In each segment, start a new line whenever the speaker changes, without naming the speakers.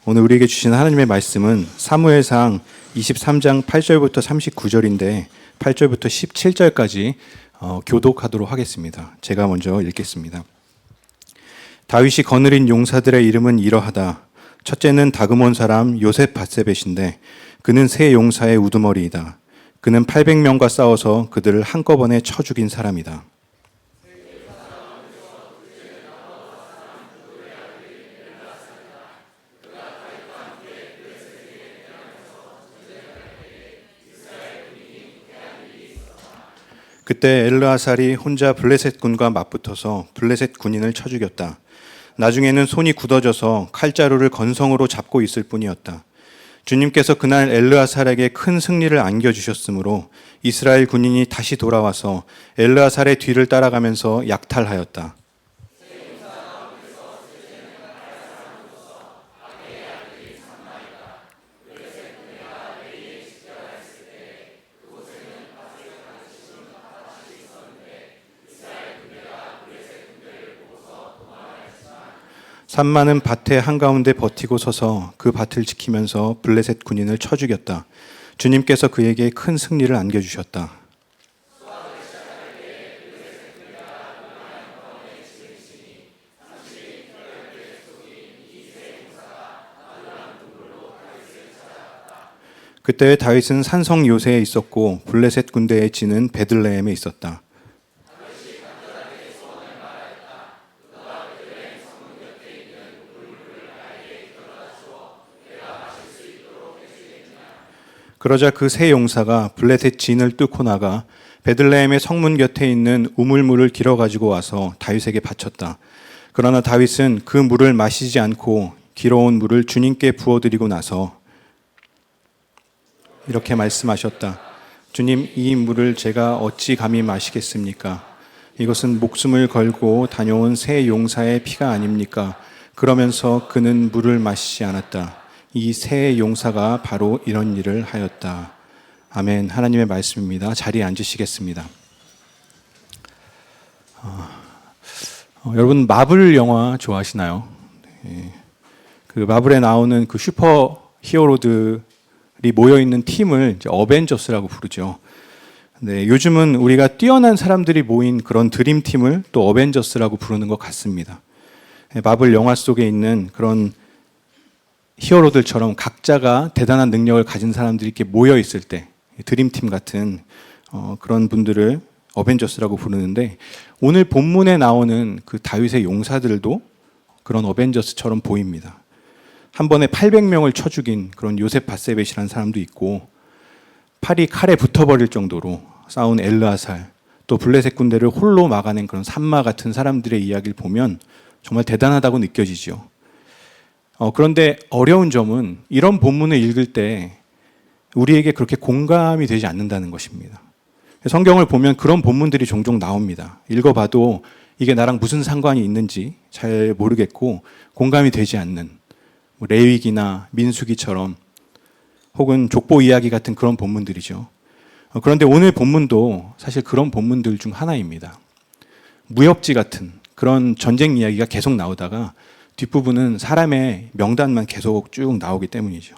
오늘 우리에게 주신 하나님의 말씀은 사무엘상 23장 8절부터 39절인데 8절부터 17절까지 교독하도록 하겠습니다. 제가 먼저 읽겠습니다. 다윗이 거느린 용사들의 이름은 이러하다. 첫째는 다그몬 사람 요셉 밧세벳인데 그는 세 용사의 우두머리이다. 그는 800명과 싸워서 그들을 한꺼번에 쳐 죽인 사람이다. 그때 엘르아살이 혼자 블레셋 군과 맞붙어서 블레셋 군인을 쳐 죽였다. 나중에는 손이 굳어져서 칼자루를 건성으로 잡고 있을 뿐이었다. 주님께서 그날 엘르아살에게 큰 승리를 안겨주셨으므로 이스라엘 군인이 다시 돌아와서 엘르아살의 뒤를 따라가면서 약탈하였다. 산마는 밭의 한가운데 버티고 서서 그 밭을 지키면서 블레셋 군인을 쳐 죽였다. 주님께서 그에게 큰 승리를 안겨주셨다. 그때 다윗은 산성 요새에 있었고 블레셋 군대의 진은 베들레헴에 있었다. 그러자 그 세 용사가 블레셋 진을 뚫고 나가 베들레헴의 성문 곁에 있는 우물물을 길어 가지고 와서 다윗에게 바쳤다. 그러나 다윗은 그 물을 마시지 않고 길어온 물을 주님께 부어드리고 나서 이렇게 말씀하셨다. 주님, 이 물을 제가 어찌 감히 마시겠습니까? 이것은 목숨을 걸고 다녀온 세 용사의 피가 아닙니까? 그러면서 그는 물을 마시지 않았다. 이 세 용사가 바로 이런 일을 하였다. 아멘. 하나님의 말씀입니다. 자리에 앉으시겠습니다. 여러분 마블 영화 좋아하시나요? 그 마블에 나오는 그 슈퍼 히어로들이 모여 있는 팀을 이제 어벤져스라고 부르죠. 네, 요즘은 우리가 뛰어난 사람들이 모인 그런 드림 팀을 또 어벤져스라고 부르는 것 같습니다. 마블 영화 속에 있는 그런 히어로들처럼 각자가 대단한 능력을 가진 사람들이 이렇게 모여 있을 때 드림팀 같은 그런 분들을 어벤져스라고 부르는데 오늘 본문에 나오는 그 다윗의 용사들도 그런 어벤져스처럼 보입니다. 한 번에 800명을 쳐 죽인 그런 요셉 밧세벳이라는 사람도 있고 팔이 칼에 붙어버릴 정도로 싸운 엘르아살, 또 블레셋 군대를 홀로 막아낸 그런 산마 같은 사람들의 이야기를 보면 정말 대단하다고 느껴지죠. 그런데 어려운 점은 이런 본문을 읽을 때 우리에게 그렇게 공감이 되지 않는다는 것입니다. 성경을 보면 그런 본문들이 종종 나옵니다. 읽어봐도 이게 나랑 무슨 상관이 있는지 잘 모르겠고 공감이 되지 않는 레위기나 민수기처럼 혹은 족보 이야기 같은 그런 본문들이죠. 그런데 오늘 본문도 사실 그런 본문들 중 하나입니다. 무협지 같은 그런 전쟁 이야기가 계속 나오다가 뒷부분은 사람의 명단만 계속 쭉 나오기 때문이죠.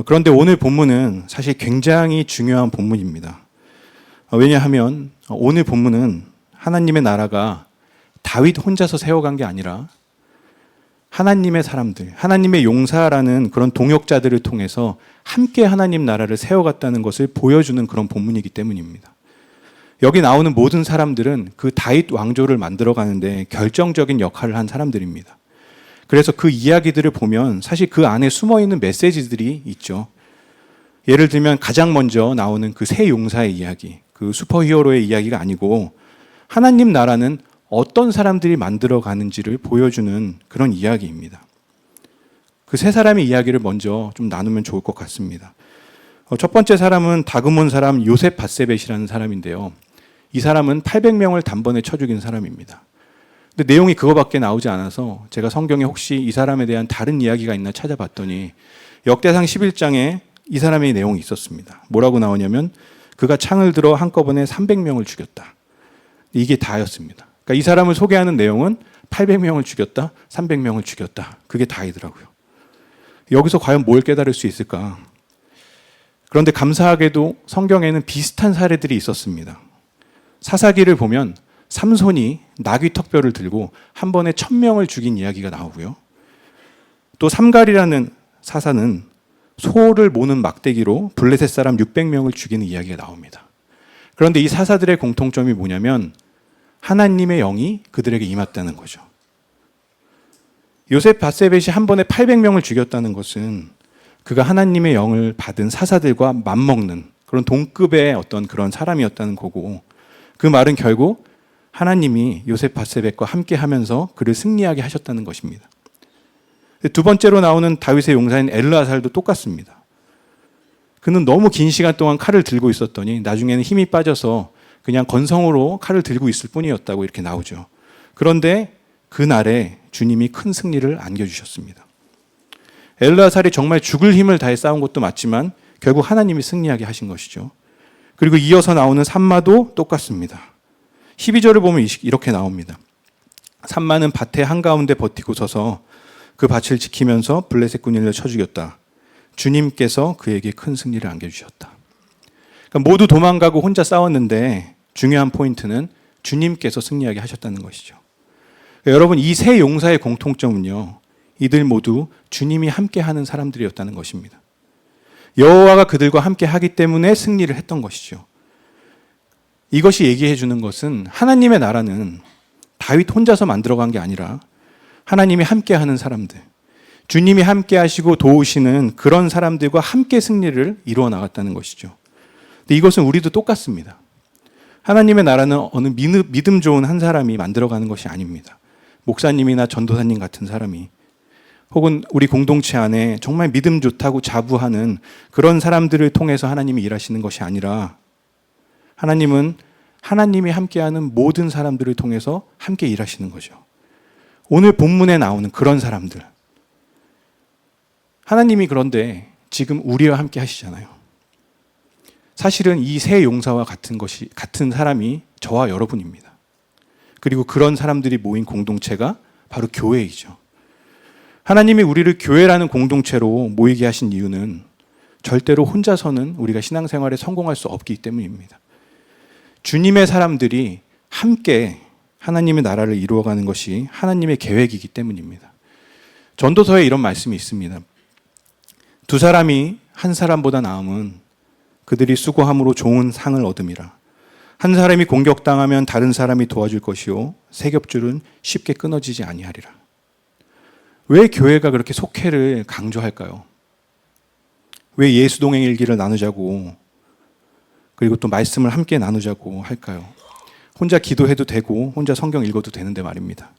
그런데 오늘 본문은 사실 굉장히 중요한 본문입니다. 왜냐하면 오늘 본문은 하나님의 나라가 다윗 혼자서 세워간 게 아니라 하나님의 사람들, 하나님의 용사라는 그런 동역자들을 통해서 함께 하나님 나라를 세워갔다는 것을 보여주는 그런 본문이기 때문입니다. 여기 나오는 모든 사람들은 그 다윗 왕조를 만들어가는데 결정적인 역할을 한 사람들입니다. 그래서 그 이야기들을 보면 사실 그 안에 숨어있는 메시지들이 있죠. 예를 들면 가장 먼저 나오는 그 세 용사의 이야기, 그 슈퍼히어로의 이야기가 아니고 하나님 나라는 어떤 사람들이 만들어가는지를 보여주는 그런 이야기입니다. 그 세 사람의 이야기를 먼저 좀 나누면 좋을 것 같습니다. 첫 번째 사람은 다그몬 사람 요셉 밧세벳이라는 사람인데요. 이 사람은 800명을 단번에 쳐 죽인 사람입니다. 근데 내용이 그거밖에 나오지 않아서 제가 성경에 혹시 이 사람에 대한 다른 이야기가 있나 찾아봤더니 역대상 11장에 이 사람의 내용이 있었습니다. 뭐라고 나오냐면 그가 창을 들어 한꺼번에 300명을 죽였다. 이게 다였습니다. 그러니까 이 사람을 소개하는 내용은 800명을 죽였다, 300명을 죽였다. 그게 다이더라고요. 여기서 과연 뭘 깨달을 수 있을까? 그런데 감사하게도 성경에는 비슷한 사례들이 있었습니다. 사사기를 보면 삼손이 나귀 턱뼈를 들고 한 번에 1000명을 죽인 이야기가 나오고요. 또 삼갈이라는 사사는 소를 모는 막대기로 블레셋 사람 600명을 죽이는 이야기가 나옵니다. 그런데 이 사사들의 공통점이 뭐냐면 하나님의 영이 그들에게 임했다는 거죠. 요셉 밧세벳이 한 번에 800명을 죽였다는 것은 그가 하나님의 영을 받은 사사들과 맞먹는 그런 동급의 어떤 그런 사람이었다는 거고, 그 말은 결국 하나님이 요셉 밧세벳과 함께 하면서 그를 승리하게 하셨다는 것입니다. 두 번째로 나오는 다윗의 용사인 엘르아살도 똑같습니다. 그는 너무 긴 시간 동안 칼을 들고 있었더니 나중에는 힘이 빠져서 그냥 건성으로 칼을 들고 있을 뿐이었다고 이렇게 나오죠. 그런데 그날에 주님이 큰 승리를 안겨주셨습니다. 엘르아살이 정말 죽을 힘을 다해 싸운 것도 맞지만 결국 하나님이 승리하게 하신 것이죠. 그리고 이어서 나오는 산마도 똑같습니다. 12절을 보면 이렇게 나옵니다. 산마는 밭의 한가운데 버티고 서서 그 밭을 지키면서 블레셋 군인을 쳐 죽였다. 주님께서 그에게 큰 승리를 안겨주셨다. 그러니까 모두 도망가고 혼자 싸웠는데 중요한 포인트는 주님께서 승리하게 하셨다는 것이죠. 그러니까 여러분, 이 세 용사의 공통점은요, 이들 모두 주님이 함께하는 사람들이었다는 것입니다. 여호와가 그들과 함께 하기 때문에 승리를 했던 것이죠. 이것이 얘기해 주는 것은 하나님의 나라는 다윗 혼자서 만들어간 게 아니라 하나님이 함께하는 사람들, 주님이 함께 하시고 도우시는 그런 사람들과 함께 승리를 이루어 나갔다는 것이죠. 근데 이것은 우리도 똑같습니다. 하나님의 나라는 어느 믿음 좋은 한 사람이 만들어가는 것이 아닙니다. 목사님이나 전도사님 같은 사람이, 혹은 우리 공동체 안에 정말 믿음 좋다고 자부하는 그런 사람들을 통해서 하나님이 일하시는 것이 아니라 하나님은 하나님이 함께하는 모든 사람들을 통해서 함께 일하시는 거죠. 오늘 본문에 나오는 그런 사람들, 하나님이 그런데 지금 우리와 함께 하시잖아요. 사실은 이 세 용사와 같은 사람이 저와 여러분입니다. 그리고 그런 사람들이 모인 공동체가 바로 교회이죠. 하나님이 우리를 교회라는 공동체로 모이게 하신 이유는 절대로 혼자서는 우리가 신앙생활에 성공할 수 없기 때문입니다. 주님의 사람들이 함께 하나님의 나라를 이루어가는 것이 하나님의 계획이기 때문입니다. 전도서에 이런 말씀이 있습니다. 두 사람이 한 사람보다 나음은 그들이 수고함으로 좋은 상을 얻음이라. 한 사람이 공격당하면 다른 사람이 도와줄 것이요 세 겹줄은 쉽게 끊어지지 아니하리라. 왜 교회가 그렇게 속회를 강조할까요? 왜 예수동행 일기를 나누자고, 그리고 또 말씀을 함께 나누자고 할까요? 혼자 기도해도 되고 혼자 성경 읽어도 되는데 말입니다.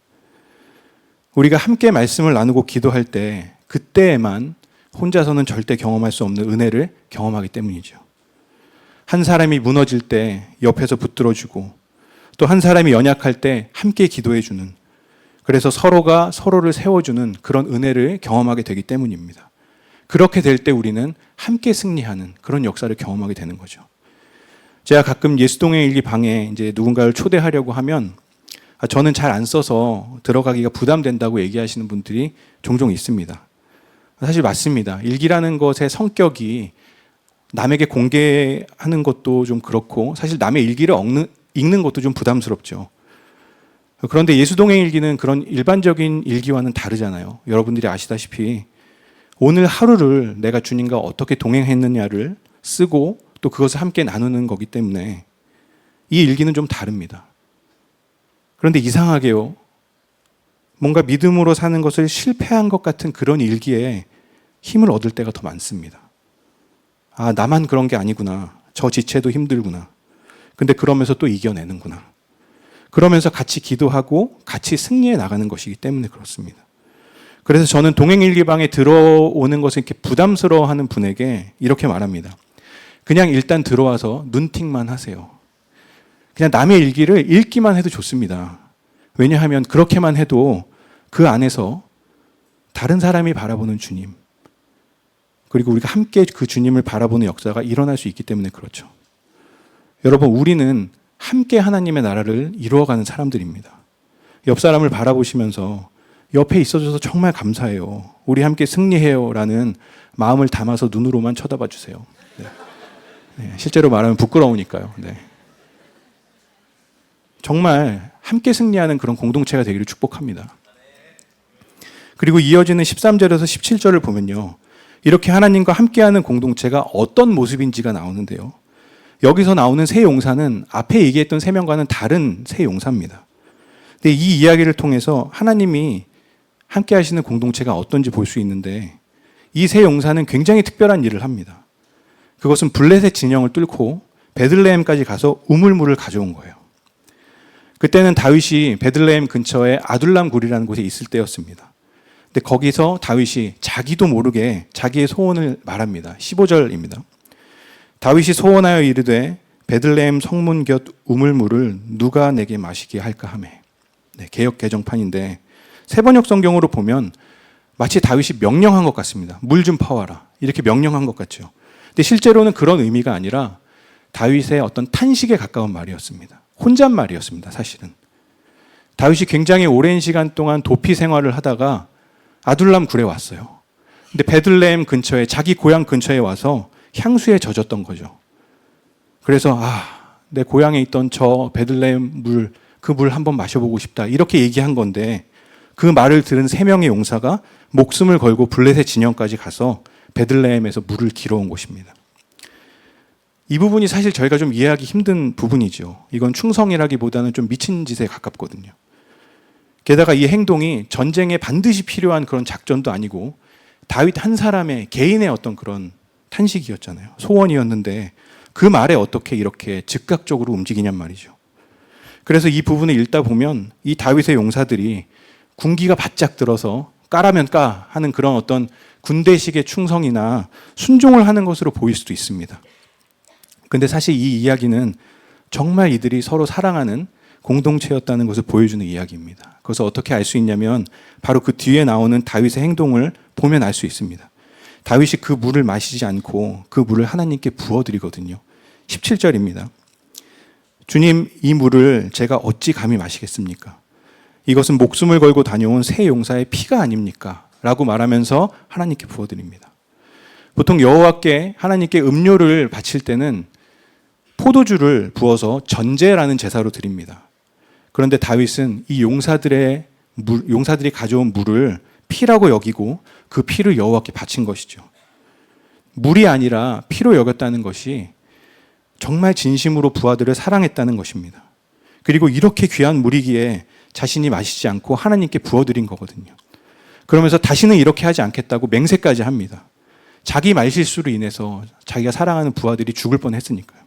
우리가 함께 말씀을 나누고 기도할 때 그때에만 혼자서는 절대 경험할 수 없는 은혜를 경험하기 때문이죠. 한 사람이 무너질 때 옆에서 붙들어주고, 또 한 사람이 연약할 때 함께 기도해주는, 그래서 서로가 서로를 세워주는 그런 은혜를 경험하게 되기 때문입니다. 그렇게 될 때 우리는 함께 승리하는 그런 역사를 경험하게 되는 거죠. 제가 가끔 예수동행 일기 방에 이제 누군가를 초대하려고 하면 저는 잘 안 써서 들어가기가 부담된다고 얘기하시는 분들이 종종 있습니다. 사실 맞습니다. 일기라는 것의 성격이 남에게 공개하는 것도 좀 그렇고 사실 남의 일기를 읽는 것도 좀 부담스럽죠. 그런데 예수동행 일기는 그런 일반적인 일기와는 다르잖아요. 여러분들이 아시다시피 오늘 하루를 내가 주님과 어떻게 동행했느냐를 쓰고 또 그것을 함께 나누는 거기 때문에 이 일기는 좀 다릅니다. 그런데 이상하게요, 뭔가 믿음으로 사는 것을 실패한 것 같은 그런 일기에 힘을 얻을 때가 더 많습니다. 아, 나만 그런 게 아니구나. 저 지체도 힘들구나. 근데 그러면서 또 이겨내는구나. 그러면서 같이 기도하고 같이 승리해 나가는 것이기 때문에 그렇습니다. 그래서 저는 동행일기방에 들어오는 것을 이렇게 부담스러워하는 분에게 이렇게 말합니다. 그냥 일단 들어와서 눈팅만 하세요. 그냥 남의 일기를 읽기만 해도 좋습니다. 왜냐하면 그렇게만 해도 그 안에서 다른 사람이 바라보는 주님, 그리고 우리가 함께 그 주님을 바라보는 역사가 일어날 수 있기 때문에 그렇죠. 여러분, 우리는 함께 하나님의 나라를 이루어가는 사람들입니다. 옆 사람을 바라보시면서 옆에 있어줘서 정말 감사해요. 우리 함께 승리해요라는 마음을 담아서 눈으로만 쳐다봐 주세요. 네. 네, 실제로 말하면 부끄러우니까요. 네. 정말 함께 승리하는 그런 공동체가 되기를 축복합니다. 그리고 이어지는 13절에서 17절을 보면요. 이렇게 하나님과 함께하는 공동체가 어떤 모습인지가 나오는데요. 여기서 나오는 세 용사는 앞에 얘기했던 세 명과는 다른 세 용사입니다. 근데 이 이야기를 통해서 하나님이 함께 하시는 공동체가 어떤지 볼 수 있는데 이 세 용사는 굉장히 특별한 일을 합니다. 그것은 블레셋 진영을 뚫고 베들레헴까지 가서 우물물을 가져온 거예요. 그때는 다윗이 베들레헴 근처에 아둘람 굴이라는 곳에 있을 때였습니다. 근데 거기서 다윗이 자기도 모르게 자기의 소원을 말합니다. 15절입니다. 다윗이 소원하여 이르되 베들레헴 성문 곁 우물물을 누가 내게 마시게 할까 하매. 네, 개역 개정판인데 세번역 성경으로 보면 마치 다윗이 명령한 것 같습니다. 물 좀 퍼와라. 이렇게 명령한 것 같죠. 근데 실제로는 그런 의미가 아니라 다윗의 어떤 탄식에 가까운 말이었습니다. 혼잣말이었습니다. 사실은. 다윗이 굉장히 오랜 시간 동안 도피 생활을 하다가 아둘람 굴에 왔어요. 근데 베들레헴 근처에 자기 고향 근처에 와서 향수에 젖었던 거죠. 그래서 내 고향에 있던 저 베들레헴 물, 그 물 한번 마셔보고 싶다. 이렇게 얘기한 건데 그 말을 들은 세 명의 용사가 목숨을 걸고 블레셋 진영까지 가서 베들레헴에서 물을 길어온 곳입니다. 이 부분이 사실 저희가 좀 이해하기 힘든 부분이죠. 이건 충성이라기보다는 좀 미친 짓에 가깝거든요. 게다가 이 행동이 전쟁에 반드시 필요한 그런 작전도 아니고 다윗 한 사람의 개인의 어떤 그런 탄식이었잖아요. 소원이었는데 그 말에 어떻게 이렇게 즉각적으로 움직이냔 말이죠. 그래서 이 부분을 읽다 보면 이 다윗의 용사들이 군기가 바짝 들어서 까라면 까 하는 그런 어떤 군대식의 충성이나 순종을 하는 것으로 보일 수도 있습니다. 근데 사실 이 이야기는 정말 이들이 서로 사랑하는 공동체였다는 것을 보여주는 이야기입니다. 그래서 어떻게 알 수 있냐면 바로 그 뒤에 나오는 다윗의 행동을 보면 알 수 있습니다. 다윗이 그 물을 마시지 않고 그 물을 하나님께 부어드리거든요. 17절입니다. 주님, 이 물을 제가 어찌 감히 마시겠습니까? 이것은 목숨을 걸고 다녀온 세 용사의 피가 아닙니까? 라고 말하면서 하나님께 부어드립니다. 보통 여호와께 하나님께 음료를 바칠 때는 포도주를 부어서 전제라는 제사로 드립니다. 그런데 다윗은 이 용사들이 가져온 물을 피라고 여기고 그 피를 여호와께 바친 것이죠. 물이 아니라 피로 여겼다는 것이 정말 진심으로 부하들을 사랑했다는 것입니다. 그리고 이렇게 귀한 물이기에 자신이 마시지 않고 하나님께 부어드린 거거든요. 그러면서 다시는 이렇게 하지 않겠다고 맹세까지 합니다. 자기 말실수로 인해서 자기가 사랑하는 부하들이 죽을 뻔했으니까요.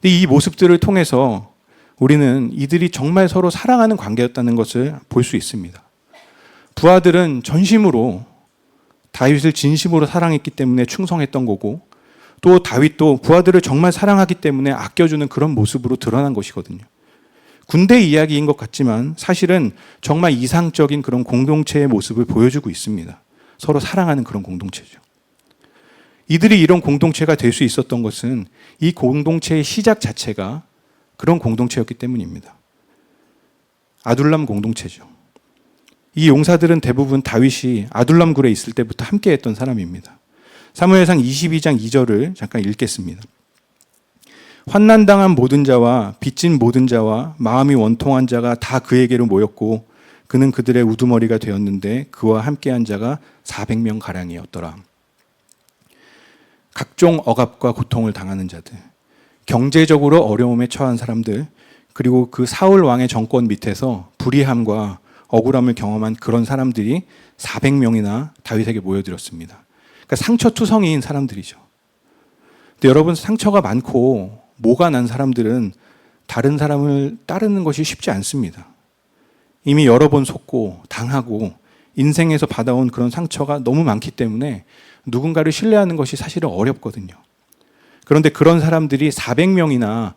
근데 이 모습들을 통해서 우리는 이들이 정말 서로 사랑하는 관계였다는 것을 볼 수 있습니다. 부하들은 전심으로 다윗을 진심으로 사랑했기 때문에 충성했던 거고 또 다윗도 부하들을 정말 사랑하기 때문에 아껴주는 그런 모습으로 드러난 것이거든요. 군대 이야기인 것 같지만 사실은 정말 이상적인 그런 공동체의 모습을 보여주고 있습니다. 서로 사랑하는 그런 공동체죠. 이들이 이런 공동체가 될 수 있었던 것은 이 공동체의 시작 자체가 그런 공동체였기 때문입니다. 아둘람 공동체죠. 이 용사들은 대부분 다윗이 아둘람 굴에 있을 때부터 함께 했던 사람입니다. 사무엘상 22장 2절을 잠깐 읽겠습니다. 환난당한 모든 자와 빚진 모든 자와 마음이 원통한 자가 다 그에게로 모였고 그는 그들의 우두머리가 되었는데 그와 함께한 자가 400명 가량이었더라. 각종 억압과 고통을 당하는 자들, 경제적으로 어려움에 처한 사람들, 그리고 그 사울 왕의 정권 밑에서 불의함과 억울함을 경험한 그런 사람들이 400명이나 다윗에게 모여들었습니다. 그러니까 상처투성이인 사람들이죠. 근데 여러분, 상처가 많고 모가 난 사람들은 다른 사람을 따르는 것이 쉽지 않습니다. 이미 여러 번 속고 당하고 인생에서 받아온 그런 상처가 너무 많기 때문에 누군가를 신뢰하는 것이 사실은 어렵거든요. 그런데 그런 사람들이 400명이나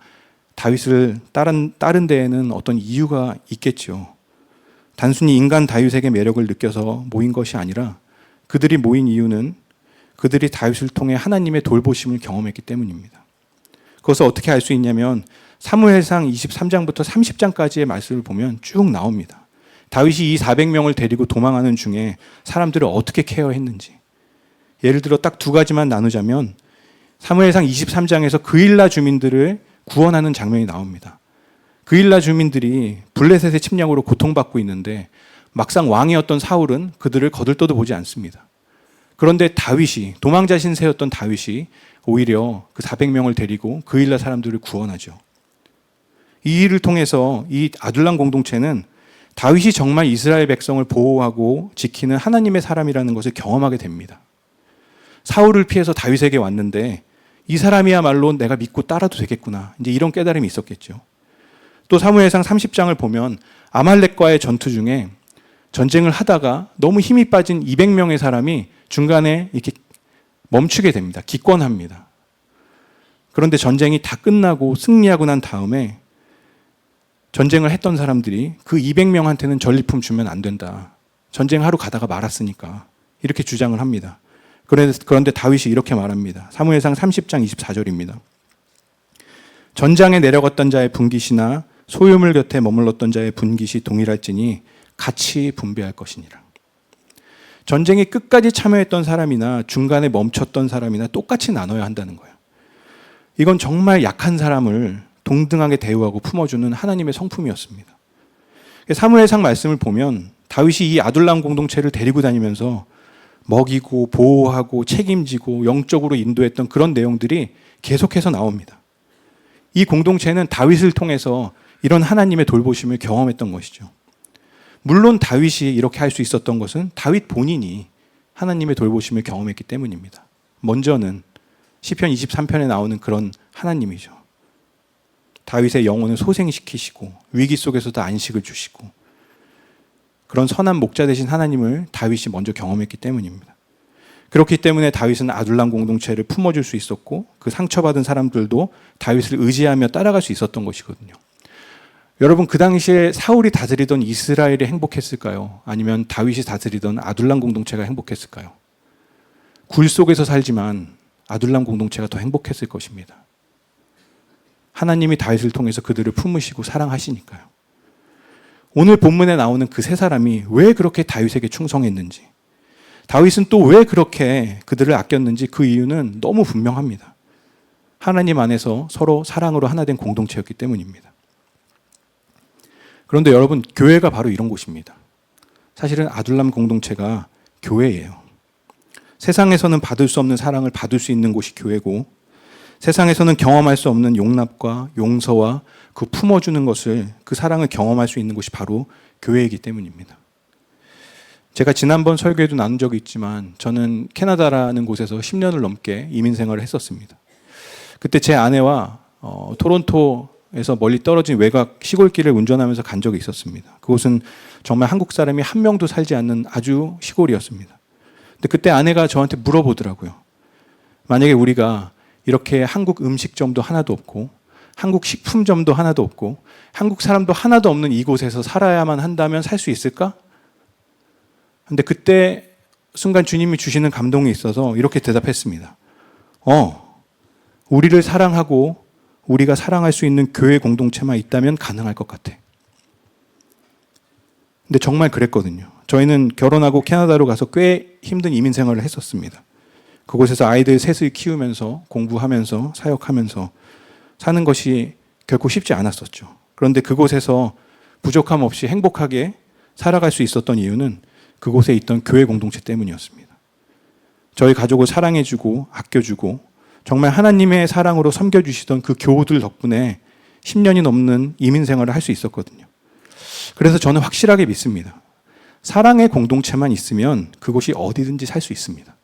다윗을 따른 데에는 어떤 이유가 있겠죠. 단순히 인간 다윗에게 매력을 느껴서 모인 것이 아니라 그들이 모인 이유는 그들이 다윗을 통해 하나님의 돌보심을 경험했기 때문입니다. 그것을 어떻게 알 수 있냐면 사무엘상 23장부터 30장까지의 말씀을 보면 쭉 나옵니다. 다윗이 이 400명을 데리고 도망하는 중에 사람들을 어떻게 케어했는지. 예를 들어 딱 두 가지만 나누자면 사무엘상 23장에서 그일라 주민들을 구원하는 장면이 나옵니다. 그일라 주민들이 블레셋의 침략으로 고통받고 있는데 막상 왕이었던 사울은 그들을 거들떠도 보지 않습니다. 그런데 다윗이, 도망자 신세였던 다윗이 오히려 그 400명을 데리고 그일라 사람들을 구원하죠. 이 일을 통해서 이 아둘람 공동체는 다윗이 정말 이스라엘 백성을 보호하고 지키는 하나님의 사람이라는 것을 경험하게 됩니다. 사울을 피해서 다윗에게 왔는데 이 사람이야말로 내가 믿고 따라도 되겠구나. 이제 이런 깨달음이 있었겠죠. 또 사무엘상 30장을 보면 아말렉과의 전투 중에 전쟁을 하다가 너무 힘이 빠진 200명의 사람이 중간에 이렇게 멈추게 됩니다. 기권합니다. 그런데 전쟁이 다 끝나고 승리하고 난 다음에 전쟁을 했던 사람들이 그 200명한테는 전리품 주면 안 된다. 전쟁하러 가다가 말았으니까. 이렇게 주장을 합니다. 그런데 다윗이 이렇게 말합니다. 사무엘상 30장 24절입니다. 전장에 내려갔던 자의 분깃이나 소유물 곁에 머물렀던 자의 분깃이 동일할지니 같이 분배할 것이니라. 전쟁에 끝까지 참여했던 사람이나 중간에 멈췄던 사람이나 똑같이 나눠야 한다는 거예요. 이건 정말 약한 사람을 동등하게 대우하고 품어주는 하나님의 성품이었습니다. 사무엘상 말씀을 보면 다윗이 이 아둘람 공동체를 데리고 다니면서 먹이고 보호하고 책임지고 영적으로 인도했던 그런 내용들이 계속해서 나옵니다. 이 공동체는 다윗을 통해서 이런 하나님의 돌보심을 경험했던 것이죠. 물론 다윗이 이렇게 할 수 있었던 것은 다윗 본인이 하나님의 돌보심을 경험했기 때문입니다. 먼저는 시편 23편에 나오는 그런 하나님이죠. 다윗의 영혼을 소생시키시고 위기 속에서도 안식을 주시고 그런 선한 목자 되신 하나님을 다윗이 먼저 경험했기 때문입니다. 그렇기 때문에 다윗은 아둘람 공동체를 품어줄 수 있었고 그 상처받은 사람들도 다윗을 의지하며 따라갈 수 있었던 것이거든요. 여러분, 그 당시에 사울이 다스리던 이스라엘이 행복했을까요? 아니면 다윗이 다스리던 아둘람 공동체가 행복했을까요? 굴 속에서 살지만 아둘람 공동체가 더 행복했을 것입니다. 하나님이 다윗을 통해서 그들을 품으시고 사랑하시니까요. 오늘 본문에 나오는 그 세 사람이 왜 그렇게 다윗에게 충성했는지, 다윗은 또 왜 그렇게 그들을 아꼈는지 그 이유는 너무 분명합니다. 하나님 안에서 서로 사랑으로 하나 된 공동체였기 때문입니다. 그런데 여러분, 교회가 바로 이런 곳입니다. 사실은 아둘람 공동체가 교회예요. 세상에서는 받을 수 없는 사랑을 받을 수 있는 곳이 교회고, 세상에서는 경험할 수 없는 용납과 용서와 그 품어주는 것을, 그 사랑을 경험할 수 있는 곳이 바로 교회이기 때문입니다. 제가 지난번 설교에도 나눈 적이 있지만 저는 캐나다라는 곳에서 10년을 넘게 이민 생활을 했었습니다. 그때 제 아내와 토론토에서 멀리 떨어진 외곽 시골길을 운전하면서 간 적이 있었습니다. 그곳은 정말 한국 사람이 한 명도 살지 않는 아주 시골이었습니다. 근데 그때 아내가 저한테 물어보더라고요. 만약에 우리가 이렇게 한국 음식점도 하나도 없고 한국 식품점도 하나도 없고 한국 사람도 하나도 없는 이곳에서 살아야만 한다면 살 수 있을까? 근데 그때 순간 주님이 주시는 감동이 있어서 이렇게 대답했습니다. 우리를 사랑하고 우리가 사랑할 수 있는 교회 공동체만 있다면 가능할 것 같아. 근데 정말 그랬거든요. 저희는 결혼하고 캐나다로 가서 꽤 힘든 이민 생활을 했었습니다. 그곳에서 아이들 셋을 키우면서 공부하면서 사역하면서 사는 것이 결코 쉽지 않았었죠. 그런데 그곳에서 부족함 없이 행복하게 살아갈 수 있었던 이유는 그곳에 있던 교회 공동체 때문이었습니다. 저희 가족을 사랑해주고 아껴주고 정말 하나님의 사랑으로 섬겨주시던 그 교우들 덕분에 10년이 넘는 이민 생활을 할 수 있었거든요. 그래서 저는 확실하게 믿습니다. 사랑의 공동체만 있으면 그곳이 어디든지 살 수 있습니다.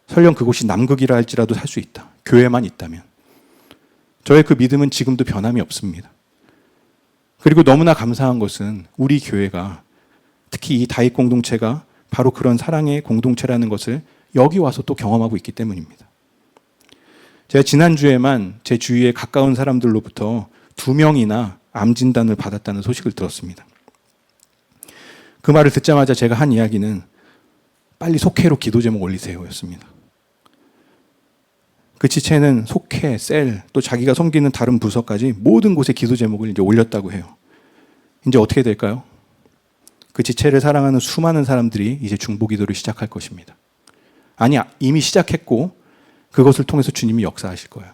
설령 그곳이 남극이라 할지라도 살 수 있다. 교회만 있다면. 저의 그 믿음은 지금도 변함이 없습니다. 그리고 너무나 감사한 것은 우리 교회가, 특히 이 다윗 공동체가 바로 그런 사랑의 공동체라는 것을 여기 와서 또 경험하고 있기 때문입니다. 제가 지난주에만 제 주위에 가까운 사람들로부터 2명이나 암 진단을 받았다는 소식을 들었습니다. 그 말을 듣자마자 제가 한 이야기는 빨리 속회로 기도 제목 올리세요 였습니다. 그 지체는 속회, 셀, 또 자기가 섬기는 다른 부서까지 모든 곳에 기도 제목을 이제 올렸다고 해요. 이제 어떻게 될까요? 그 지체를 사랑하는 수많은 사람들이 이제 중보기도를 시작할 것입니다. 아니, 이미 시작했고 그것을 통해서 주님이 역사하실 거예요.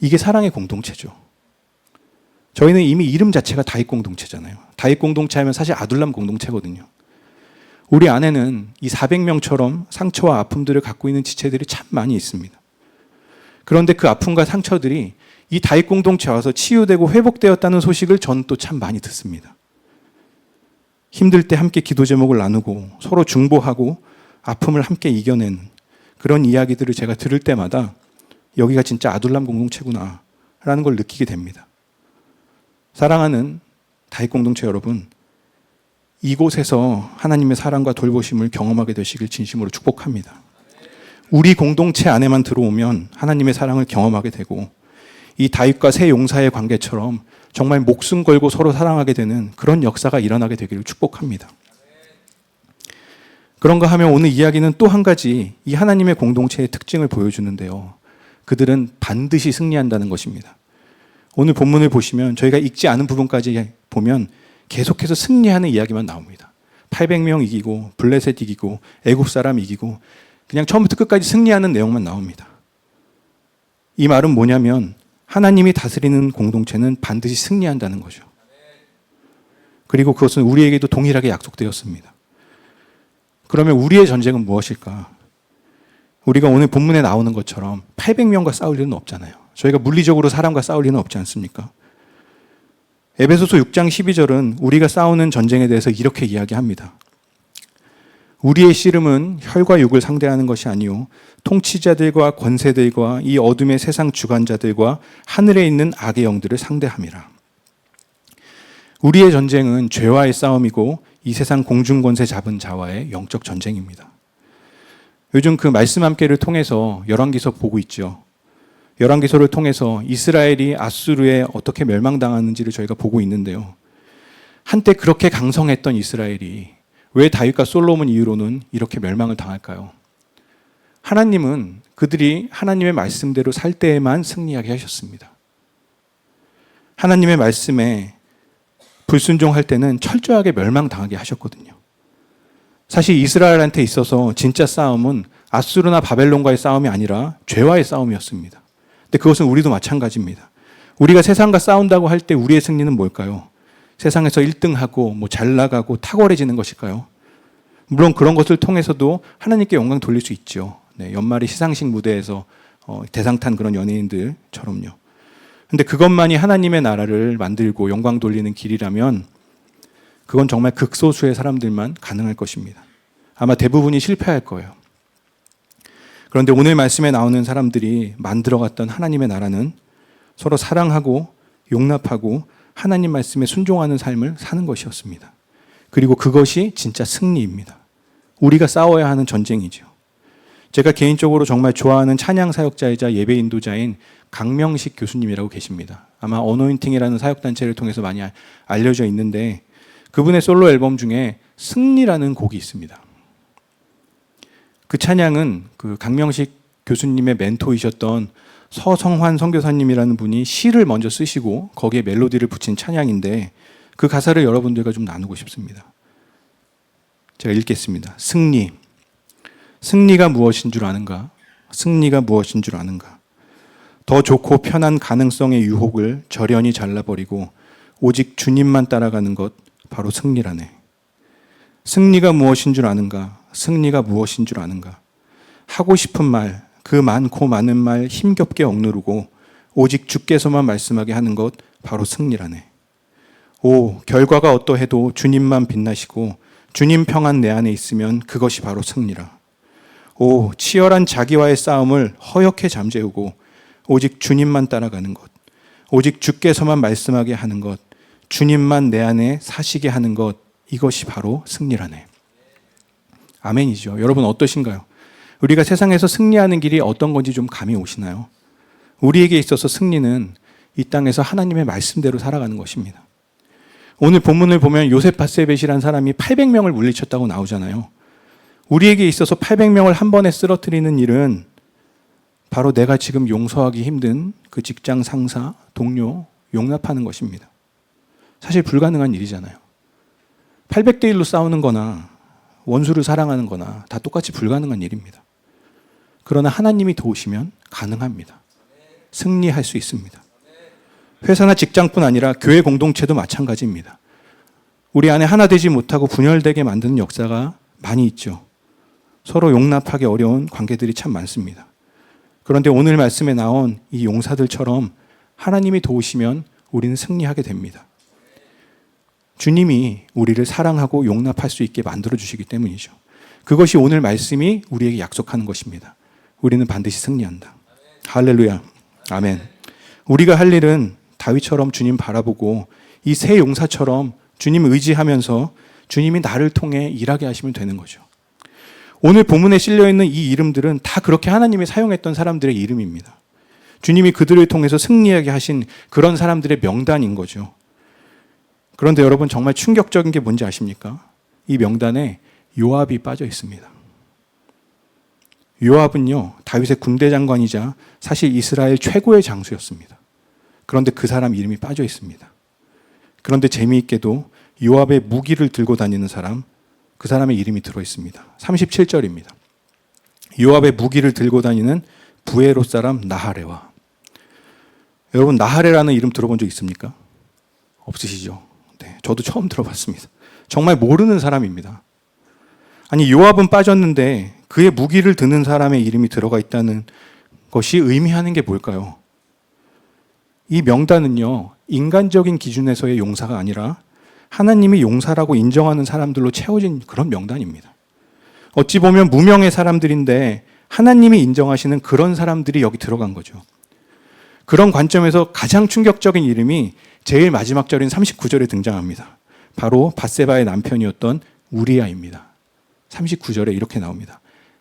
이게 사랑의 공동체죠. 저희는 이미 이름 자체가 다윗 공동체잖아요. 다윗 공동체 하면 사실 아둘람 공동체거든요. 우리 안에는 이 400명처럼 상처와 아픔들을 갖고 있는 지체들이 참 많이 있습니다. 그런데 그 아픔과 상처들이 이 다윗 공동체에 와서 치유되고 회복되었다는 소식을 전 또 참 많이 듣습니다. 힘들 때 함께 기도 제목을 나누고 서로 중보하고 아픔을 함께 이겨내는 그런 이야기들을 제가 들을 때마다 여기가 진짜 아둘람 공동체구나 라는 걸 느끼게 됩니다. 사랑하는 다윗 공동체 여러분, 이곳에서 하나님의 사랑과 돌보심을 경험하게 되시길 진심으로 축복합니다. 우리 공동체 안에만 들어오면 하나님의 사랑을 경험하게 되고 이 다윗과 세 용사의 관계처럼 정말 목숨 걸고 서로 사랑하게 되는 그런 역사가 일어나게 되기를 축복합니다. 그런가 하면 오늘 이야기는 또 한 가지 이 하나님의 공동체의 특징을 보여주는데요. 그들은 반드시 승리한다는 것입니다. 오늘 본문을 보시면 저희가 읽지 않은 부분까지 보면 계속해서 승리하는 이야기만 나옵니다. 800명 이기고 블레셋 이기고 애굽 사람 이기고 그냥 처음부터 끝까지 승리하는 내용만 나옵니다. 이 말은 뭐냐면 하나님이 다스리는 공동체는 반드시 승리한다는 거죠. 그리고 그것은 우리에게도 동일하게 약속되었습니다. 그러면 우리의 전쟁은 무엇일까? 우리가 오늘 본문에 나오는 것처럼 800명과 싸울 일은 없잖아요. 저희가 물리적으로 사람과 싸울 일은 없지 않습니까? 에베소서 6장 12절은 우리가 싸우는 전쟁에 대해서 이렇게 이야기합니다. 우리의 씨름은 혈과 육을 상대하는 것이 아니요 통치자들과 권세들과 이 어둠의 세상 주관자들과 하늘에 있는 악의 영들을 상대함이라. 우리의 전쟁은 죄와의 싸움이고 이 세상 공중권세 잡은 자와의 영적 전쟁입니다. 요즘 그 말씀 함께를 통해서 열왕기서 보고 있죠. 열왕기서를 통해서 이스라엘이 아수르에 어떻게 멸망당하는지를 저희가 보고 있는데요. 한때 그렇게 강성했던 이스라엘이 왜 다윗과 솔로몬 이후로는 이렇게 멸망을 당할까요? 하나님은 그들이 하나님의 말씀대로 살 때에만 승리하게 하셨습니다. 하나님의 말씀에 불순종할 때는 철저하게 멸망당하게 하셨거든요. 사실 이스라엘한테 있어서 진짜 싸움은 아수르나 바벨론과의 싸움이 아니라 죄와의 싸움이었습니다. 근데 그것은 우리도 마찬가지입니다. 우리가 세상과 싸운다고 할 때 우리의 승리는 뭘까요? 세상에서 1등하고 잘 나가고 탁월해지는 것일까요? 물론 그런 것을 통해서도 하나님께 영광 돌릴 수 있죠. 네, 연말에 시상식 무대에서 대상 탄 그런 연예인들처럼요. 근데 그것만이 하나님의 나라를 만들고 영광 돌리는 길이라면 그건 정말 극소수의 사람들만 가능할 것입니다. 아마 대부분이 실패할 거예요. 그런데 오늘 말씀에 나오는 사람들이 만들어갔던 하나님의 나라는 서로 사랑하고 용납하고 하나님 말씀에 순종하는 삶을 사는 것이었습니다. 그리고 그것이 진짜 승리입니다. 우리가 싸워야 하는 전쟁이죠. 제가 개인적으로 정말 좋아하는 찬양 사역자이자 예배 인도자인 강명식 교수님이라고 계십니다. 아마 어노인팅이라는 사역단체를 통해서 많이 알려져 있는데 그분의 솔로 앨범 중에 승리라는 곡이 있습니다. 그 찬양은 그 강명식 교수님의 멘토이셨던 서성환 선교사님이라는 분이 시를 먼저 쓰시고 거기에 멜로디를 붙인 찬양인데 그 가사를 여러분들과 좀 나누고 싶습니다. 제가 읽겠습니다. 승리. 승리가 무엇인 줄 아는가? 승리가 무엇인 줄 아는가? 더 좋고 편한 가능성의 유혹을 절연히 잘라버리고 오직 주님만 따라가는 것 바로 승리라네. 승리가 무엇인 줄 아는가? 승리가 무엇인 줄 아는가? 하고 싶은 말, 그 많고 많은 말 힘겹게 억누르고 오직 주께서만 말씀하게 하는 것 바로 승리라네. 오, 결과가 어떠해도 주님만 빛나시고 주님 평안 내 안에 있으면 그것이 바로 승리라. 오, 치열한 자기와의 싸움을 허옇게 잠재우고 오직 주님만 따라가는 것, 오직 주께서만 말씀하게 하는 것, 주님만 내 안에 사시게 하는 것, 이것이 바로 승리라네. 아멘이죠. 여러분 어떠신가요? 우리가 세상에서 승리하는 길이 어떤 건지 좀 감이 오시나요? 우리에게 있어서 승리는 이 땅에서 하나님의 말씀대로 살아가는 것입니다. 오늘 본문을 보면 요세파세벳이라는 사람이 800명을 물리쳤다고 나오잖아요. 우리에게 있어서 800명을 한 번에 쓰러뜨리는 일은 바로 내가 지금 용서하기 힘든 그 직장 상사, 동료 용납하는 것입니다. 사실 불가능한 일이잖아요. 800대 1로 싸우는 거나 원수를 사랑하는 거나 다 똑같이 불가능한 일입니다. 그러나 하나님이 도우시면 가능합니다. 승리할 수 있습니다. 회사나 직장뿐 아니라 교회 공동체도 마찬가지입니다. 우리 안에 하나 되지 못하고 분열되게 만드는 역사가 많이 있죠. 서로 용납하기 어려운 관계들이 참 많습니다. 그런데 오늘 말씀에 나온 이 용사들처럼 하나님이 도우시면 우리는 승리하게 됩니다. 주님이 우리를 사랑하고 용납할 수 있게 만들어주시기 때문이죠. 그것이 오늘 말씀이 우리에게 약속하는 것입니다. 우리는 반드시 승리한다. 할렐루야. 아멘. 우리가 할 일은 다윗처럼 주님 바라보고 이 세 용사처럼 주님 의지하면서 주님이 나를 통해 일하게 하시면 되는 거죠. 오늘 본문에 실려있는 이 이름들은 다 그렇게 하나님이 사용했던 사람들의 이름입니다. 주님이 그들을 통해서 승리하게 하신 그런 사람들의 명단인 거죠. 그런데 여러분 정말 충격적인 게 뭔지 아십니까? 이 명단에 요압이 빠져 있습니다. 요압은요, 다윗의 군대 장관이자 사실 이스라엘 최고의 장수였습니다. 그런데 그 사람 이름이 빠져 있습니다. 그런데 재미있게도 요압의 무기를 들고 다니는 사람, 그 사람의 이름이 들어 있습니다. 37절입니다. 요압의 무기를 들고 다니는 부에롯 사람 나하레와. 여러분 나하레라는 이름 들어본 적 있습니까? 없으시죠? 네, 저도 처음 들어봤습니다. 정말 모르는 사람입니다. 아니 요압은 빠졌는데 그의 무기를 드는 사람의 이름이 들어가 있다는 것이 의미하는 게 뭘까요? 이 명단은요, 인간적인 기준에서의 용사가 아니라 하나님이 용사라고 인정하는 사람들로 채워진 그런 명단입니다. 어찌 보면 무명의 사람들인데 하나님이 인정하시는 그런 사람들이 여기 들어간 거죠. 그런 관점에서 가장 충격적인 이름이 제일 마지막 절인 39절에 등장합니다. 바로 밧세바의 남편이었던 우리아입니다. 39절에 이렇게 나옵니다.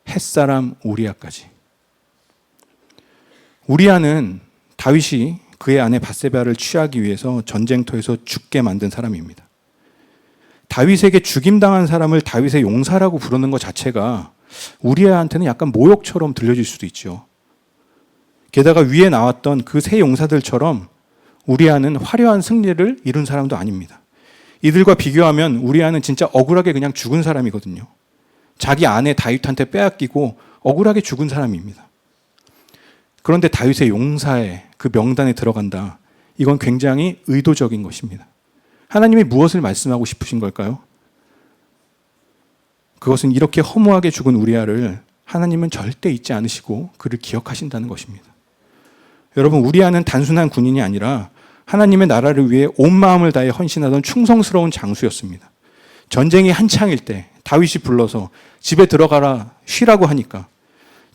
햇사람 우리아까지. 우리아는 다윗이 그의 아내 밧세바를 취하기 위해서 전쟁터에서 죽게 만든 사람입니다. 다윗에게 죽임당한 사람을 다윗의 용사라고 부르는 것 자체가 우리아한테는 약간 모욕처럼 들려질 수도 있죠. 게다가 위에 나왔던 그 세 용사들처럼 우리아는 화려한 승리를 이룬 사람도 아닙니다. 이들과 비교하면 우리아는 진짜 억울하게 그냥 죽은 사람이거든요. 자기 아내 다윗한테 빼앗기고 억울하게 죽은 사람입니다. 그런데 다윗의 용사의 그 명단에 들어간다. 이건 굉장히 의도적인 것입니다. 하나님이 무엇을 말씀하고 싶으신 걸까요? 그것은 이렇게 허무하게 죽은 우리아를 하나님은 절대 잊지 않으시고 그를 기억하신다는 것입니다. 여러분, 우리아는 단순한 군인이 아니라 하나님의 나라를 위해 온 마음을 다해 헌신하던 충성스러운 장수였습니다. 전쟁이 한창일 때 다윗이 불러서 집에 들어가라 쉬라고 하니까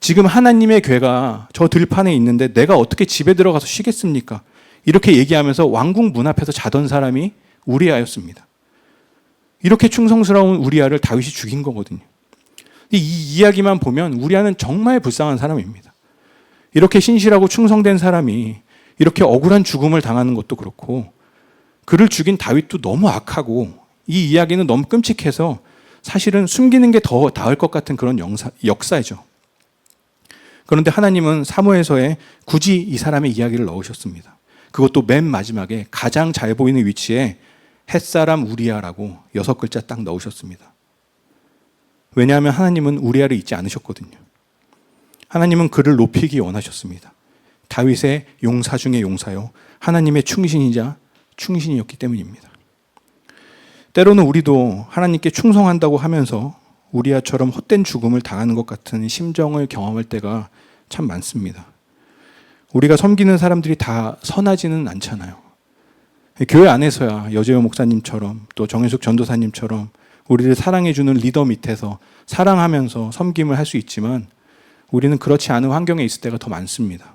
지금 하나님의 궤가 저 들판에 있는데 내가 어떻게 집에 들어가서 쉬겠습니까? 이렇게 얘기하면서 왕궁 문 앞에서 자던 사람이 우리아였습니다. 이렇게 충성스러운 우리아를 다윗이 죽인 거거든요. 이 이야기만 보면 우리아는 정말 불쌍한 사람입니다. 이렇게 신실하고 충성된 사람이 이렇게 억울한 죽음을 당하는 것도 그렇고 그를 죽인 다윗도 너무 악하고 이 이야기는 너무 끔찍해서 사실은 숨기는 게 더 나을 것 같은 그런 역사죠. 그런데 하나님은 사무엘서에 굳이 이 사람의 이야기를 넣으셨습니다. 그것도 맨 마지막에 가장 잘 보이는 위치에 햇사람 우리아라고 6글자 딱 넣으셨습니다. 왜냐하면 하나님은 우리아를 잊지 않으셨거든요. 하나님은 그를 높이기 원하셨습니다. 다윗의 용사 중의 용사요, 하나님의 충신이자 충신이었기 때문입니다. 때로는 우리도 하나님께 충성한다고 하면서 우리아처럼 헛된 죽음을 당하는 것 같은 심정을 경험할 때가 참 많습니다. 우리가 섬기는 사람들이 다 선하지는 않잖아요. 교회 안에서야 여재호 목사님처럼 또 정현숙 전도사님처럼 우리를 사랑해주는 리더 밑에서 사랑하면서 섬김을 할 수 있지만 우리는 그렇지 않은 환경에 있을 때가 더 많습니다.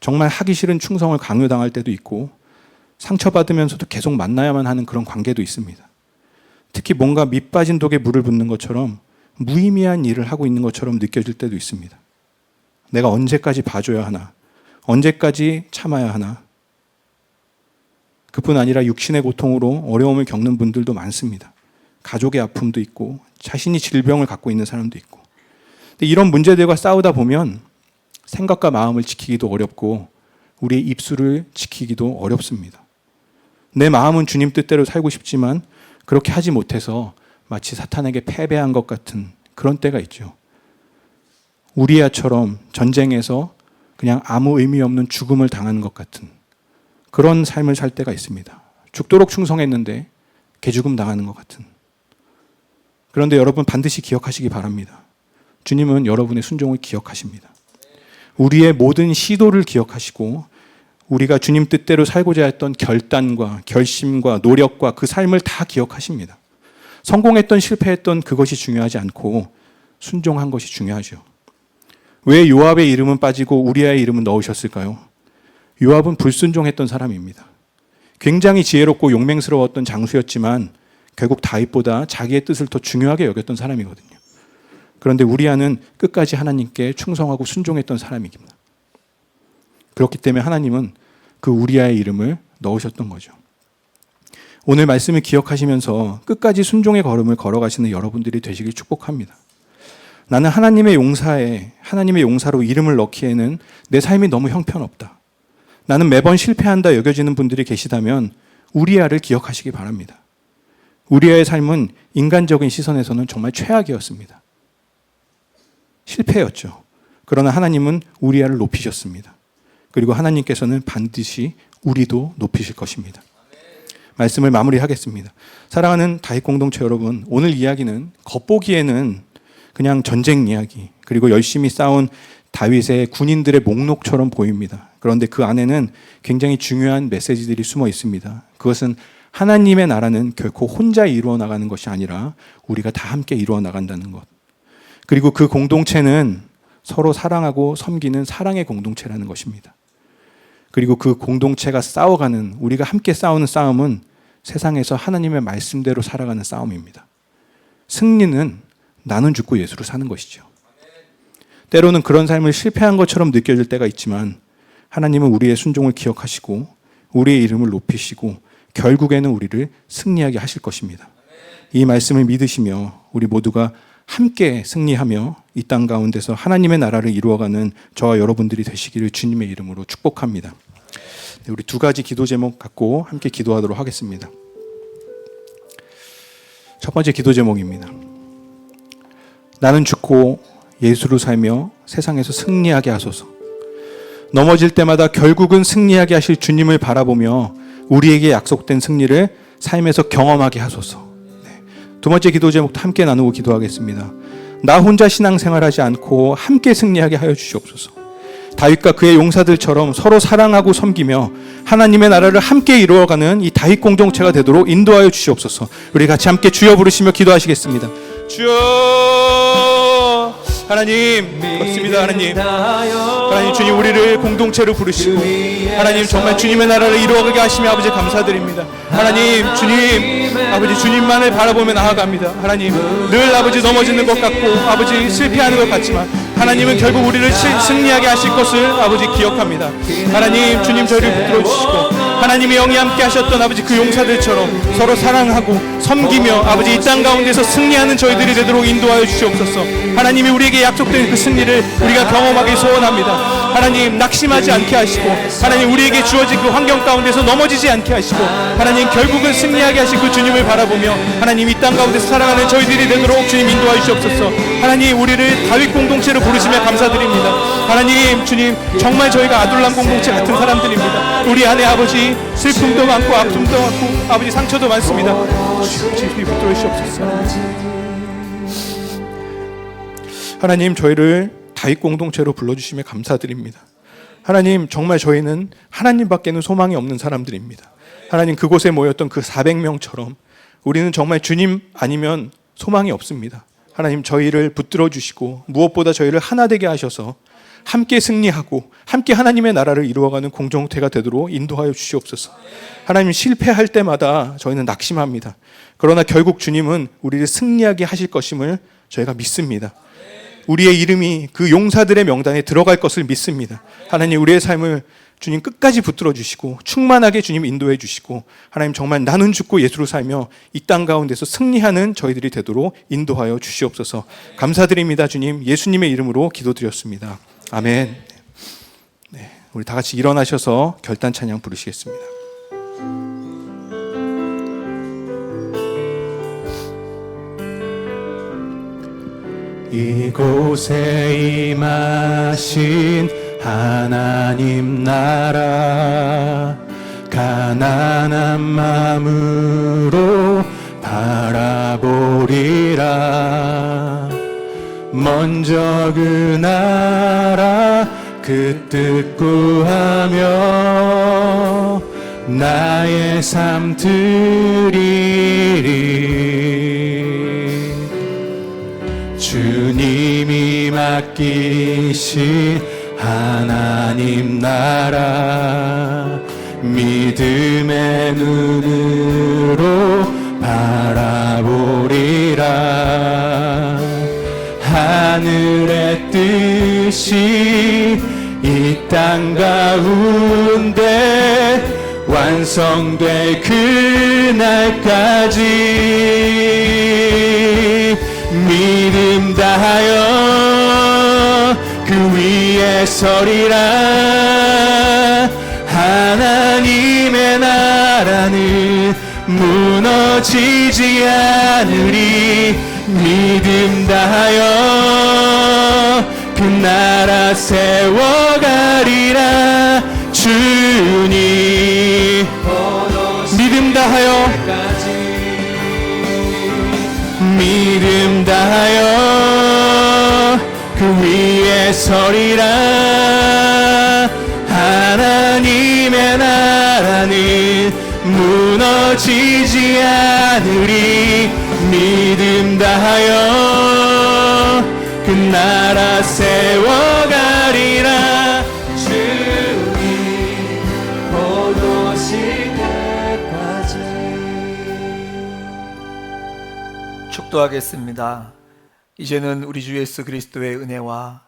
정말 하기 싫은 충성을 강요당할 때도 있고 상처받으면서도 계속 만나야만 하는 그런 관계도 있습니다. 특히 뭔가 밑 빠진 독에 물을 붓는 것처럼 무의미한 일을 하고 있는 것처럼 느껴질 때도 있습니다. 내가 언제까지 봐줘야 하나? 언제까지 참아야 하나? 그뿐 아니라 육신의 고통으로 어려움을 겪는 분들도 많습니다. 가족의 아픔도 있고 자신이 질병을 갖고 있는 사람도 있고. 근데 이런 문제들과 싸우다 보면 생각과 마음을 지키기도 어렵고 우리의 입술을 지키기도 어렵습니다. 내 마음은 주님 뜻대로 살고 싶지만 그렇게 하지 못해서 마치 사탄에게 패배한 것 같은 그런 때가 있죠. 우리야처럼 전쟁에서 그냥 아무 의미 없는 죽음을 당하는 것 같은 그런 삶을 살 때가 있습니다. 죽도록 충성했는데 개죽음 당하는 것 같은. 그런데 여러분 반드시 기억하시기 바랍니다. 주님은 여러분의 순종을 기억하십니다. 우리의 모든 시도를 기억하시고 우리가 주님 뜻대로 살고자 했던 결단과 결심과 노력과 그 삶을 다 기억하십니다. 성공했던 실패했던 그것이 중요하지 않고 순종한 것이 중요하죠. 왜 요압의 이름은 빠지고 우리아의 이름은 넣으셨을까요? 요압은 불순종했던 사람입니다. 굉장히 지혜롭고 용맹스러웠던 장수였지만 결국 다윗보다 자기의 뜻을 더 중요하게 여겼던 사람이거든요. 그런데 우리아는 끝까지 하나님께 충성하고 순종했던 사람입니다. 그렇기 때문에 하나님은 그 우리아의 이름을 넣으셨던 거죠. 오늘 말씀을 기억하시면서 끝까지 순종의 걸음을 걸어가시는 여러분들이 되시길 축복합니다. 나는 하나님의 용사로 이름을 넣기에는 내 삶이 너무 형편없다. 나는 매번 실패한다 여겨지는 분들이 계시다면 우리아를 기억하시기 바랍니다. 우리아의 삶은 인간적인 시선에서는 정말 최악이었습니다. 실패였죠. 그러나 하나님은 우리아를 높이셨습니다. 그리고 하나님께서는 반드시 우리도 높이실 것입니다. 말씀을 마무리하겠습니다. 사랑하는 다윗 공동체 여러분, 오늘 이야기는 겉보기에는 그냥 전쟁 이야기, 그리고 열심히 싸운 다윗의 군인들의 목록처럼 보입니다. 그런데 그 안에는 굉장히 중요한 메시지들이 숨어 있습니다. 그것은 하나님의 나라는 결코 혼자 이루어 나가는 것이 아니라 우리가 다 함께 이루어 나간다는 것. 그리고 그 공동체는 서로 사랑하고 섬기는 사랑의 공동체라는 것입니다. 그리고 그 공동체가 싸워가는, 우리가 함께 싸우는 싸움은 세상에서 하나님의 말씀대로 살아가는 싸움입니다. 승리는 나는 죽고 예수로 사는 것이죠. 때로는 그런 삶을 실패한 것처럼 느껴질 때가 있지만 하나님은 우리의 순종을 기억하시고 우리의 이름을 높이시고 결국에는 우리를 승리하게 하실 것입니다. 이 말씀을 믿으시며 우리 모두가 함께 승리하며 이 땅 가운데서 하나님의 나라를 이루어가는 저와 여러분들이 되시기를 주님의 이름으로 축복합니다. 우리 두 가지 기도 제목 갖고 함께 기도하도록 하겠습니다. 첫 번째 기도 제목입니다. 나는 죽고 예수로 살며 세상에서 승리하게 하소서. 넘어질 때마다 결국은 승리하게 하실 주님을 바라보며 우리에게 약속된 승리를 삶에서 경험하게 하소서. 두 번째 기도 제목도 함께 나누고 기도하겠습니다. 나 혼자 신앙생활하지 않고 함께 승리하게 하여 주시옵소서. 다윗과 그의 용사들처럼 서로 사랑하고 섬기며 하나님의 나라를 함께 이루어가는 이 다윗 공동체가 되도록 인도하여 주시옵소서. 우리 같이 함께 주여 부르시며 기도하시겠습니다. 주여, 하나님, 그렇습니다. 하나님 주님, 우리를 공동체로 부르시고 하나님 정말 주님의 나라를 이루어가게 하시며 아버지 감사드립니다. 하나님 주님, 아버지 주님만을 바라보며 나아갑니다. 하나님 늘 아버지 넘어지는 것 같고 아버지 실패하는 것 같지만 하나님은 결국 우리를 승리하게 하실 것을 아버지 기억합니다. 하나님 주님 저희를 붙들어 주시고 하나님의 영이 함께 하셨던 아버지 그 용사들처럼 서로 사랑하고 섬기며 아버지 이 땅 가운데서 승리하는 저희들이 되도록 인도하여 주시옵소서. 하나님이 우리에게 약속된 그 승리를 우리가 경험하기 소원합니다. 하나님 낙심하지 않게 하시고 하나님 우리에게 주어진 그 환경 가운데서 넘어지지 않게 하시고 하나님 결국은 승리하게 하실 그 주님을 바라보며 하나님 이 땅 가운데서 살아가는 저희들이 되도록 주님 인도하여 주시옵소서. 하나님 우리를 다윗 공동체로 부르시며 감사드립니다. 하나님 주님 정말 저희가 아둘람 공동체 같은 사람들입니다. 우리 안에 아버지 슬픔도 많고 아픔도 많고 아버지 상처도 많습니다. 주님 붙들어 주시옵소서. 하나님 저희를 다윗 공동체로 불러주시며 감사드립니다. 하나님 정말 저희는 하나님밖에는 소망이 없는 사람들입니다. 하나님 그곳에 모였던 그 400명처럼 우리는 정말 주님 아니면 소망이 없습니다. 하나님 저희를 붙들어 주시고 무엇보다 저희를 하나 되게 하셔서 함께 승리하고 함께 하나님의 나라를 이루어가는 공동체가 되도록 인도하여 주시옵소서. 하나님 실패할 때마다 저희는 낙심합니다. 그러나 결국 주님은 우리를 승리하게 하실 것임을 저희가 믿습니다. 우리의 이름이 그 용사들의 명단에 들어갈 것을 믿습니다. 하나님 우리의 삶을 주님 끝까지 붙들어 주시고 충만하게 주님 인도해 주시고 하나님 정말 나는 죽고 예수로 살며 이 땅 가운데서 승리하는 저희들이 되도록 인도하여 주시옵소서. 감사드립니다. 주님 예수님의 이름으로 기도드렸습니다. 아멘. 네, 우리 다 같이 일어나셔서 결단 찬양 부르시겠습니다. 이곳에 임하신 하나님 나라 가난한 마음으로 바라보리라. 먼저 그 나라 그 뜻 구하며 나의 삶 드리리. 주님이 맡기신 하나님 나라 믿음의 눈으로 바라보리라. 하늘의 뜻이 이 땅 가운데 완성될 그날까지 믿음 다하여 그 위에 서리라. 하나님의 나라는 무너지지 않으리. 믿음 다하여 그 나라 세워가리라. 주님 믿음 다하여 믿음 다하여 그 위에 서리라. 하나님의 나라는 무너지지 않으리. 믿음 다하여 그 나라 세워가리라. 주님 곧 오실 때까지.
축도하겠습니다. 이제는 우리 주 예수 그리스도의 은혜와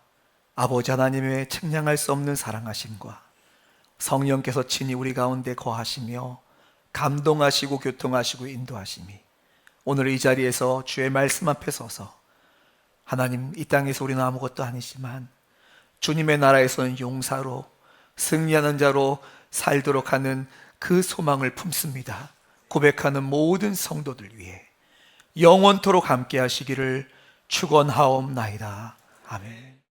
아버지 하나님의 측량할 수 없는 사랑하심과 성령께서 친히 우리 가운데 거하시며 감동하시고 교통하시고 인도하심이 오늘 이 자리에서 주의 말씀 앞에 서서 하나님, 이 땅에서 우리는 아무것도 아니지만 주님의 나라에서는 용사로 승리하는 자로 살도록 하는 그 소망을 품습니다. 고백하는 모든 성도들 위해 영원토록 함께 하시기를 축원하옵나이다. 아멘.